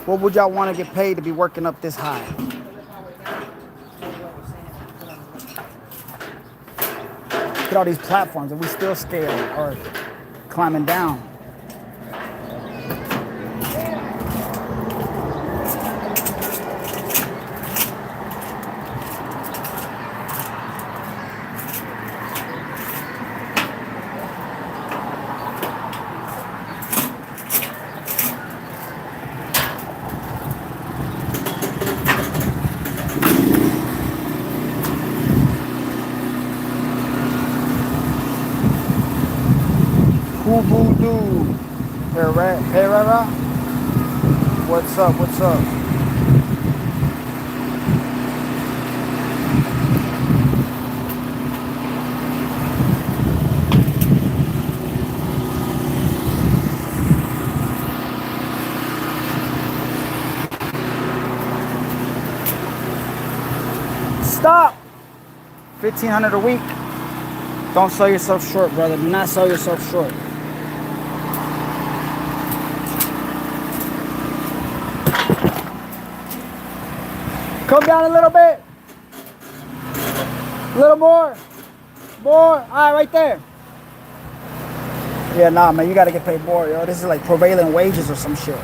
What would y'all want to get paid to be working up this high? Look at all these platforms, and we still scaling or climbing down. Who voodoo? Herrera? What's up? What's up? Stop! 1,500 a week. Don't sell yourself short, brother. Do not sell yourself short. Come down a little bit. A little more. More. All right, right there. Yeah, nah, man, you gotta get paid more, yo. This is like prevailing wages or some shit.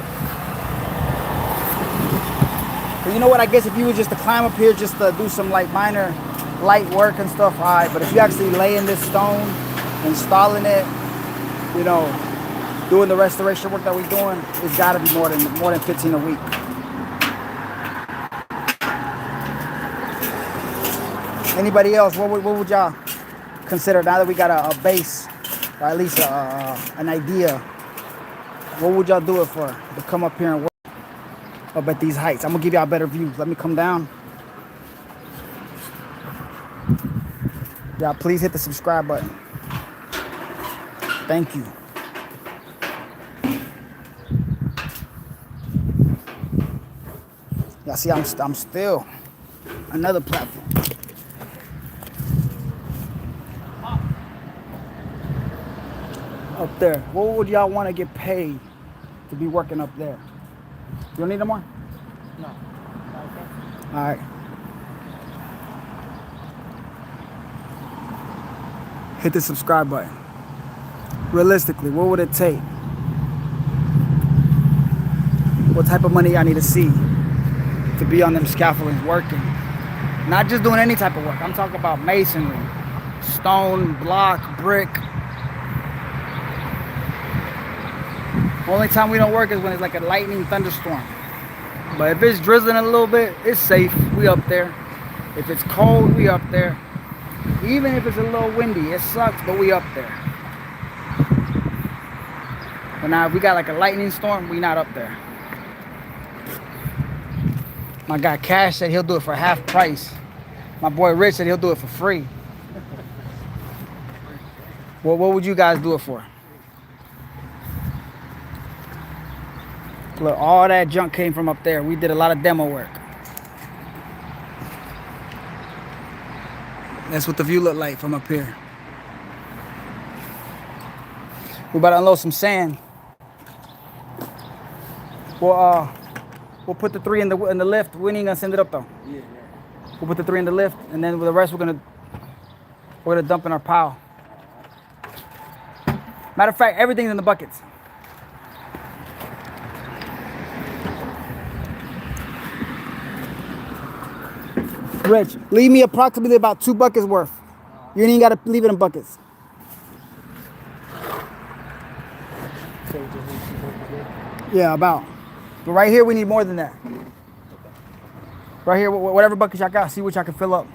But you know what? I guess if you were just to climb up here just to do some like minor light work and stuff, all right. But if you actually laying this stone, installing it, you know, doing the restoration work that we're doing, it's gotta be more than 15 a week. Anybody else? What would y'all consider now that we got a base, or at least an idea? What would y'all do it for to come up here and work up at these heights? I'm gonna give y'all better views. Let me come down. Y'all, please hit the subscribe button. Thank you. Y'all see, I'm still another platform. Up there. What would y'all want to get paid to be working up there? You don't need no more? No. All right. Hit the subscribe button. Realistically, what would it take? What type of money y'all need to see to be on them scaffoldings working? Not just doing any type of work. I'm talking about masonry, stone, block, brick. The only time we don't work is when it's like a lightning thunderstorm. But if it's drizzling a little bit, it's safe. We up there. If it's cold, we up there. Even if it's a little windy, it sucks, but we up there. But now if we got like a lightning storm, we not up there. My guy Cash said he'll do it for half price. My boy Rich said he'll do it for free. Well, what would you guys do it for? Look, all that junk came from up there. We did a lot of demo work. That's what the view looked like from up here. We're about to unload some sand. We'll put the 3 in the lift. We ain't gonna send it up though. Yeah. We'll put the 3 in the lift, and then with the rest we're gonna dump in our pile. Matter of fact, everything's in the buckets. Rich, leave me approximately about 2 buckets worth. You ain't gotta leave it in buckets. Yeah, about. But right here, we need more than that. Right here, whatever buckets y'all got, see what y'all can fill up.